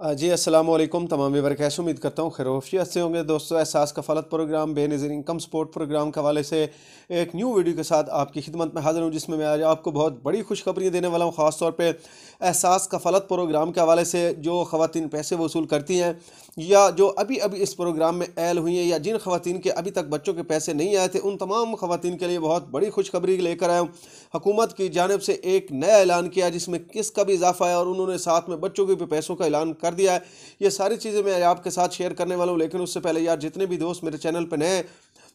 जी अस्सलाम वालेकुम तमाम व्यूअर, कैसे उम्मीद करता हूँ खैरियत से होंगे। दोस्तों, Ehsaas Kafaalat program Benazir income support program के हवाले से एक न्यू वीडियो के साथ आपकी खिदमत में हाज़िर हूँ, जिसमें मैं आज आपको बहुत बड़ी खुशखबरी देने वाला हूँ। ख़ास तौर पे एहसास कफ़ालत प्रोग्राम के हवाले से जो ख़वातीन पैसे वसूल करती हैं या जो अभी अभी इस प्रोग्राम में ऐल हुई हैं या जिन ख़वातीन के अभी तक बच्चों के पैसे नहीं आए थे, उन तमाम ख़वातीन के लिए बहुत बड़ी खुशखबरी लेकर आया हूँ। हुकूमत की जानिब से एक नया ऐलान किया जिसमें किस्त का भी इजाफा है और उन्होंने साथ में बच्चों के भी पैसों का ऐलान कर दिया है। ये सारी चीज़ें मैं आपके साथ शेयर करने वाला हूँ, लेकिन उससे पहले यार, जितने भी दोस्त मेरे चैनल पर नए हैं,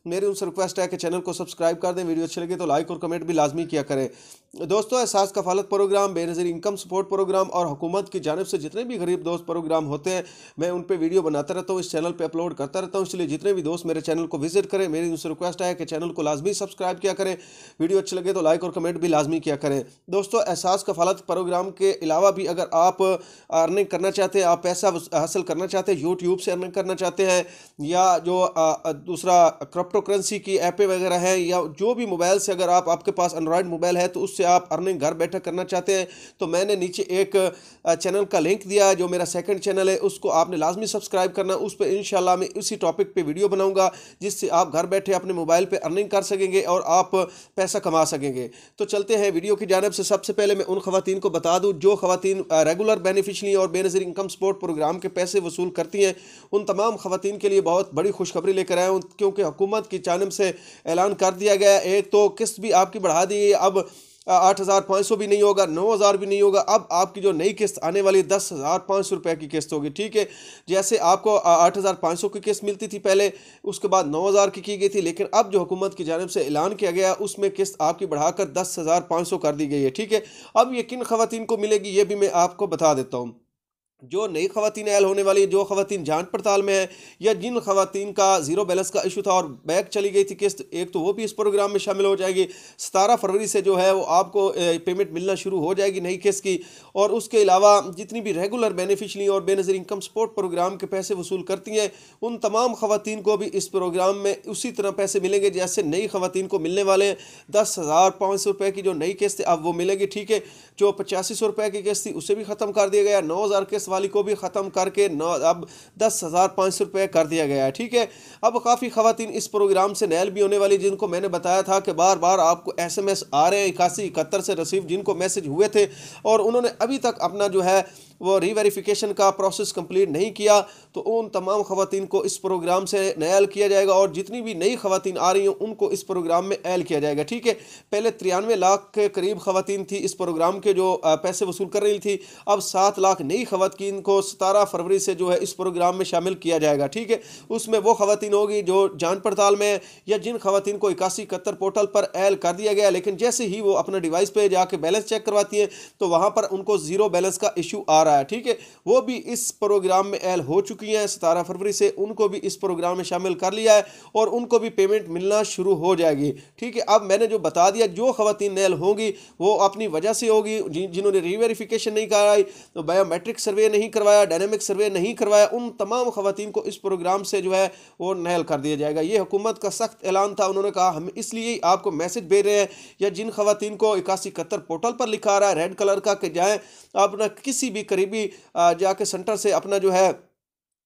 मेरी उनसे रिक्वेस्ट है कि चैनल को सब्सक्राइब कर दें। वीडियो अच्छी लगे तो लाइक और कमेंट भी लाजमी किया करें। दोस्तों, Ehsaas Kafaalat program, Benazir income support program और हुकूमत की जानिब से जितने भी गरीब दोस्त प्रोग्राम होते हैं, मैं उन पर वीडियो बनाता रहता हूँ, इस चैनल पर अपलोड करता रहता हूँ। इसलिए जितने भी दोस्त मेरे चैनल को विजिट करें, मेरी उनसे रिक्वेस्ट है कि चैनल को लाजमी सब्सक्राइब किया करें। वीडियो अच्छी लगे तो लाइक और कमेंट भी लाजमी किया करें। दोस्तों, एहसास कफ़ालत प्रोग्राम के अलावा भी अगर आप अर्निंग करना चाहते हैं, आप पैसा हासिल करना चाहते हैं, यूट्यूब से अर्निंग करना चाहते हैं, या जो दूसरा क्रिप्टो करेंसी की ऐपें वगैरह हैं, या जो भी मोबाइल से अगर आपके पास एंड्रॉयड मोबाइल है तो उससे आप अर्निंग घर बैठे करना चाहते हैं, तो मैंने नीचे एक चैनल का लिंक दिया है, जो मेरा सेकंड चैनल है, उसको आपने लाजमी सब्सक्राइब करना। उस पर इंशाल्लाह मैं उसी टॉपिक पे वीडियो बनाऊंगा, जिससे आप घर बैठे अपने मोबाइल पे अर्निंग कर सकेंगे और आप पैसा कमा सकेंगे। तो चलते हैं वीडियो की जानिब से। सबसे पहले मैं उन खवातीन को बता दूं जो खवातीन रेगुलर बेनिफिशरी और बेनज़ीर इनकम सपोर्ट प्रोग्राम के पैसे वसूल करती हैं, उन तमाम खवातीन के लिए बहुत बड़ी खुशखबरी लेकर आया हूँ, क्योंकि हुकूमत की जानिब से ऐलान कर दिया गया है। एक तो किस्त भी आपकी बढ़ा दी है, अब 8,500 भी नहीं होगा, 9,000 भी नहीं होगा। अब आपकी जो नई किस्त आने वाली 10,500 रुपये की किस्त होगी। ठीक है, जैसे आपको 8,500 की किस्त मिलती थी पहले, उसके बाद 9,000 की गई थी, लेकिन अब जो हुकूमत की जानिब से ऐलान किया गया उसमें किस्त आपकी बढ़ाकर 10,500 कर दी गई है। ठीक है, अब ये किन खवातीन को मिलेगी ये भी मैं आपको बता देता हूँ। जो नई खवातीन ऐल होने वाली, जो खवातीन जांच पड़ताल में है, या जिन खवातीन का ज़ीरो बैलेंस का इशू था और बैक चली गई थी किस्त, एक तो वो भी इस प्रोग्राम में शामिल हो जाएगी। 17 फरवरी से जो है वो आपको पेमेंट मिलना शुरू हो जाएगी नई किस्त की। और उसके अलावा जितनी भी रेगुलर बेनिफिशरी और बेनज़ीर इनकम सपोर्ट प्रोग्राम के पैसे वसूल करती हैं, उन तमाम खवातीन को भी इस प्रोग्राम में उसी तरह पैसे मिलेंगे जैसे नई खवातीन को मिलने वाले हैं। 10,500 रुपये की जो नई किस्त है अब वो मिलेगी। ठीक है, जो 8500 रुपये की किस्त थी उसे भी ख़त्म कर दिया गया। 9,000 किस्त वाली को भी ख़त्म करके अब 10,500 रुपये कर दिया गया है। ठीक है, अब काफ़ी खवातीन इस प्रोग्राम से नैल भी होने वाली, जिनको मैंने बताया था कि बार बार आपको SMS आ रहे हैं 8171 से रिसीव, जिनको मैसेज हुए थे और उन्होंने अभी तक अपना जो है वो रीवेरिफिकेशन का प्रोसेस कंप्लीट नहीं किया, तो उन तमाम खवातीन को इस प्रोग्राम से नैल किया जाएगा। और जितनी भी नई खवातीन आ रही हैं उनको इस प्रोग्राम में ऐल किया जाएगा। ठीक है, पहले 93 लाख के करीब खवातीन थी इस प्रोग्राम के जो पैसे वसूल कर रही थी, अब 7 लाख नई खवातीन को 17 फरवरी से जो है इस प्रोग्राम में शामिल किया जाएगा। ठीक है, उसमें वो खवातीन होगी जो जांच पड़ताल में, या जिन खवातीन को 8171 पोर्टल पर ऐल कर दिया गया, लेकिन जैसे ही वो अपने डिवाइस पे जाके बैलेंस चेक करवाती हैं तो वहां पर उनको ज़ीरो बैलेंस का इशू आ रहा है। ठीक है, वो भी इस प्रोग्राम में ऐल हो चुकी हैं। 17 फरवरी से उनको भी इस प्रोग्राम में शामिल कर लिया है और उनको भी पेमेंट मिलना शुरू हो जाएगी। ठीक है, अब मैंने जो बता दिया, जो खवातीन ऐल होंगी वो अपनी वजह से होगी, जिन्होंने रीवेरिफिकेशन नहीं कराई, तो बायोमेट्रिक सर्वे नहीं करवाया, डायनेमिक सर्वे नहीं करवाया, उन तमाम खवातीन को इस प्रोग्राम से जो है वो नैल कर दिया जाएगा। ये हुकूमत का सख्त ऐलान था। उन्होंने कहा हम इसलिए आपको मैसेज भेज रहे हैं, या जिन खवातीन को 8171 पोर्टल पर लिखा रहा है रेड कलर का कि जाएँ अपना किसी भी करीबी जाके सेंटर से अपना जो है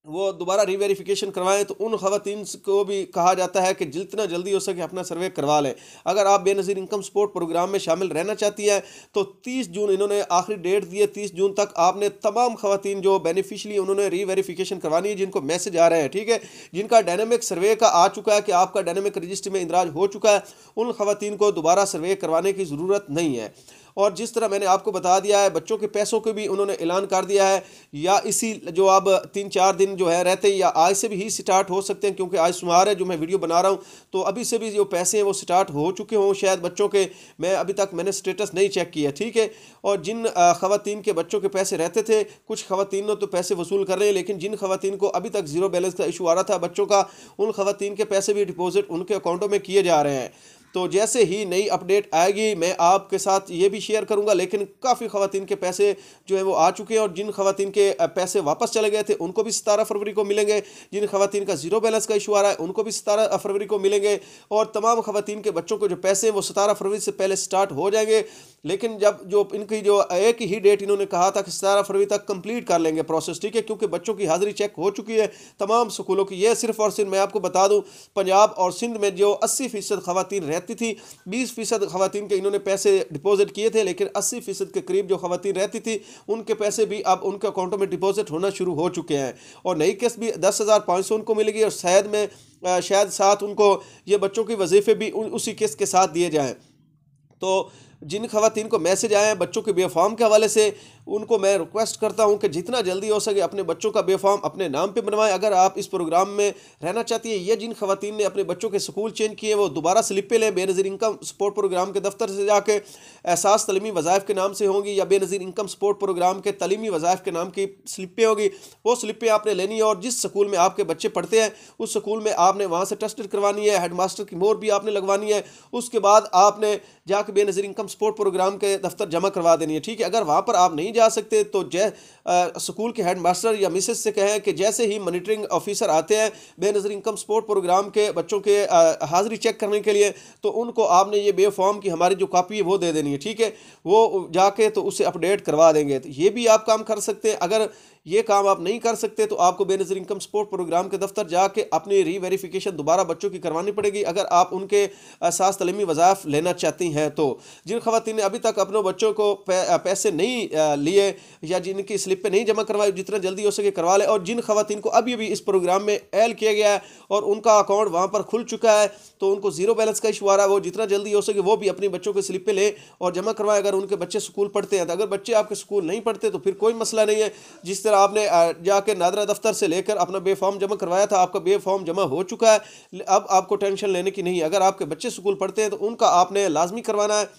वो दोबारा रीवेरिफिकेशन करवाएं, तो उन खवातीन को भी कहा जाता है कि जितना जल्दी हो सके अपना सर्वे करवा लें। अगर आप बेनज़ीर इनकम सपोर्ट प्रोग्राम में शामिल रहना चाहती हैं तो 30 जून इन्होंने आखिरी डेट दी है। 30 जून तक आपने तमाम खवातीन जो बेनिफिशरी उन्होंने रीवेरिफिकेशन करवानी है, जिनको मैसेज आ रहे हैं। ठीक है, जिनका डायनेमिक सर्वे का आ चुका है कि आपका डायनेमिक रजिस्ट्री में इंदराज हो चुका है, उन खवातीन को दोबारा सर्वे करवाने की ज़रूरत नहीं है। और जिस तरह मैंने आपको बता दिया है, बच्चों के पैसों के भी उन्होंने ऐलान कर दिया है, या इसी जो अब 3-4 दिन जो है रहते हैं, या आज से भी ही स्टार्ट हो सकते हैं, क्योंकि आज सोमवार है जो मैं वीडियो बना रहा हूं, तो अभी से भी जो पैसे हैं वो स्टार्ट हो चुके हों शायद बच्चों के। मैं अभी तक मैंने स्टेटस नहीं चेक किया। ठीक है, और जिन खवातीन के बच्चों के पैसे रहते थे, कुछ खवातीन ने तो पैसे वसूल कर रहे हैं, लेकिन जिन खवातीन को अभी तक ज़ीरो बैलेंस का इशू आ रहा था बच्चों का, उन खवातीन के पैसे भी डिपॉजिट उनके अकाउंटों में किए जा रहे हैं। तो जैसे ही नई अपडेट आएगी मैं आपके साथ ये भी शेयर करूंगा। लेकिन काफ़ी ख़वातीन के पैसे जो है वो आ चुके हैं और जिन ख़वातीन के पैसे वापस चले गए थे उनको भी 17 फरवरी को मिलेंगे। जिन ख़वातीन का ज़ीरो बैलेंस का इशू आ रहा है उनको भी 17 फरवरी को मिलेंगे और तमाम ख़वातीन के बच्चों को जो पैसे हैं वो 17 फरवरी से पहले स्टार्ट हो जाएंगे। लेकिन जब जो इनकी जो एक ही डेट इन्होंने कहा था कि 17 फरवरी तक कंप्लीट कर लेंगे प्रोसेस, ठीक है, क्योंकि बच्चों की हाजिरी चेक हो चुकी है तमाम स्कूलों की। ये सिर्फ और सिर्फ मैं आपको बता दूं, पंजाब और सिंध में जो 80% ख़वातीन रहती थी, 20% ख़वातीन के इन्होंने पैसे डिपॉजिट किए थे, लेकिन 80% के करीब जो ख़वातीन रहती थी उनके पैसे भी अब उनके अकाउंटों में डिपॉजिट होना शुरू हो चुके हैं। और नई किस्त भी 10,500 उनको मिलेगी और शायद साथ उनको ये बच्चों के वजीफ़े भी उसी किस्त के साथ दिए जाएँ। तो जिन ख़वातीन को मैसेज आए हैं बच्चों के बेफॉर्म के हवाले से, उनको मैं रिक्वेस्ट करता हूं कि जितना जल्दी हो सके अपने बच्चों का बेफॉर्म अपने नाम पे बनवाएं। अगर आप इस प्रोग्राम में रहना चाहती हैं या जिन ख़वातीन ने अपने बच्चों के स्कूल चेंज किए वो दोबारा स्लिपें लें, बेनज़ीर इनकम सपोर्ट प्रोग्राम के दफ्तर से जाके एहसास तलीमी वज़ाइफ के नाम से होंगी या बेनज़ीर इनकम सपोर्ट प्रोग्राम के तलीमी वज़ाइफ के नाम की स्लिपें होगी। वो स्लिपें आपने लेनी है और जिस स्कूल में आपके बच्चे पढ़ते हैं उस स्कूल में आपने वहाँ से टेस्टेड करवानी है, हेड मास्टर की मोहर भी आपने लगवानी है। उसके बाद आपने जाके बेनज़ीर इनकम सपोर्ट प्रोग्राम के दफ्तर जमा करवा देनी है, ठीक है। अगर वहाँ पर आप नहीं जा सकते तो स्कूल के हेड मास्टर या मिसेस से कहें कि जैसे ही मॉनिटरिंग ऑफिसर आते हैं बेनज़ीर इनकम सपोर्ट प्रोग्राम के बच्चों के हाजिरी चेक करने के लिए, तो उनको आपने ये बेफॉर्म की हमारी जो कॉपी है वो दे देनी है, ठीक है। वो जाके तो उसे अपडेट करवा देंगे। तो ये भी आप काम कर सकते हैं। अगर ये काम आप नहीं कर सकते तो आपको बेनज़ीर इनकम सपोर्ट प्रोग्राम के दफ्तर जाके अपनी रीवेरिफिकेशन दोबारा बच्चों की करवानी पड़ेगी अगर आप उनके एहसास तलीमी वज़ाइफ लेना चाहती हैं। तो जिन ख़वातीन ने अभी तक अपने बच्चों को पैसे नहीं लिए या जिनकी स्लिप पे नहीं जमा करवाई, जितना जल्दी हो सके करवा लें। और जिन ख़वातीन को अभी इस प्रोग्राम में ऐड किया गया है और उनका अकाउंट वहाँ पर खुल चुका है तो उनको ज़ीरो बैलेंस का इशू आ रहा है, वो जितना जल्दी हो सके वो भी अपने बच्चों के स्लिपें लें और जमा करवाएं अगर उनके बच्चे स्कूल पढ़ते हैं। तो अगर बच्चे आपके स्कूल नहीं पढ़ते तो फिर कोई मसला नहीं है। जिस तरह आपने जाके नादरा दफ्तर से लेकर अपना बेफॉर्म जमा करवाया था, आपका बेफॉर्म जमा हो चुका है, अब आपको टेंशन लेने की नहीं है। अगर आपके बच्चे स्कूल पढ़ते हैं तो उनका आपने लाजमी करवाना है,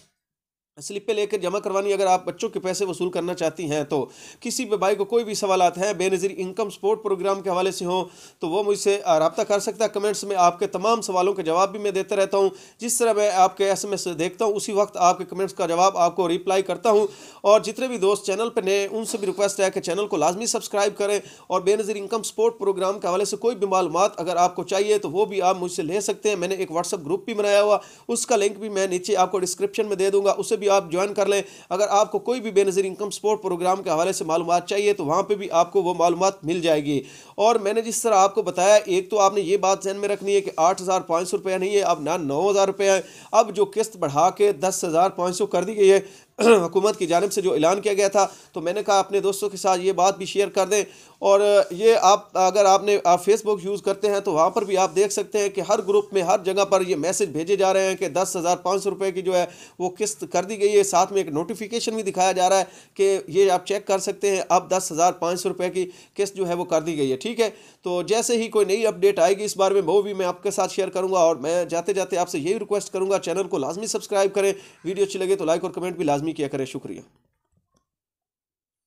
स्लिपें लेकर जमा करवानी अगर आप बच्चों के पैसे वसूल करना चाहती हैं। तो किसी भी भाई को कोई भी सवालात हैं बेनज़ीर इनकम सपोर्ट प्रोग्राम के हवाले से हों तो वो मुझसे रब्ता कर सकता है। कमेंट्स में आपके तमाम सवालों के जवाब भी मैं देता रहता हूं। जिस तरह मैं आपके SMS देखता हूं उसी वक्त आपके कमेंट्स का जवाब आपको रिप्लाई करता हूं। और जितने भी दोस्त चैनल पर नए उनसे भी रिक्वेस्ट है कि चैनल को लाजमी सब्सक्राइब करें और बेनज़ीर इनकम सपोर्ट प्रोग्राम के हवाले से कोई भी मालूमात अगर आपको चाहिए तो वो भी आप मुझसे ले सकते हैं। मैंने एक व्हाट्सअप ग्रुप भी बनाया हुआ, उसका लिंक भी मैं नीचे आपको डिस्क्रिप्शन में दे दूँगा, उसे भी आप ज्वाइन कर लें। अगर आपको कोई भी बेनज़ीर इनकम सपोर्ट प्रोग्राम के हवाले से मालूमात चाहिए तो वहाँ पे भी आपको वो मालूमात मिल जाएगी। और मैंने जिस तरह आपको बताया, एक तो आपने ये बात ध्यान में रखनी है कि 8,500 रुपया नहीं है, अब ना 9,000 रुपया है। अब जो किस्त बढ़ा के 10,500 कर दी गई है हुकूमत की जानिब से जो ऐलान किया गया था, तो मैंने कहा अपने दोस्तों के साथ ये बात भी शेयर कर दें। और ये अगर आप फेसबुक यूज़ करते हैं तो वहाँ पर भी आप देख सकते हैं कि हर ग्रुप में हर जगह पर ये मैसेज भेजे जा रहे हैं कि 10,500 रुपये की जो है वो किस्त कर दी गई है। साथ में एक नोटिफिकेशन भी दिखाया जा रहा है कि ये आप चेक कर सकते हैं, अब 10,500 रुपये की किस्त जो है वो कर दी गई है, ठीक है। तो जैसे ही कोई नई अपडेट आएगी इस बारे में वो भी मैं आपके साथ शेयर करूँगा। और मैं जाते जाते आपसे यही रिक्वेस्ट करूँगा, चैनल को लाजमी सब्सक्राइब करें, वीडियो अच्छी लगे तो लाइक और कमेंट भी लाजमी किया करें। शुक्रिया।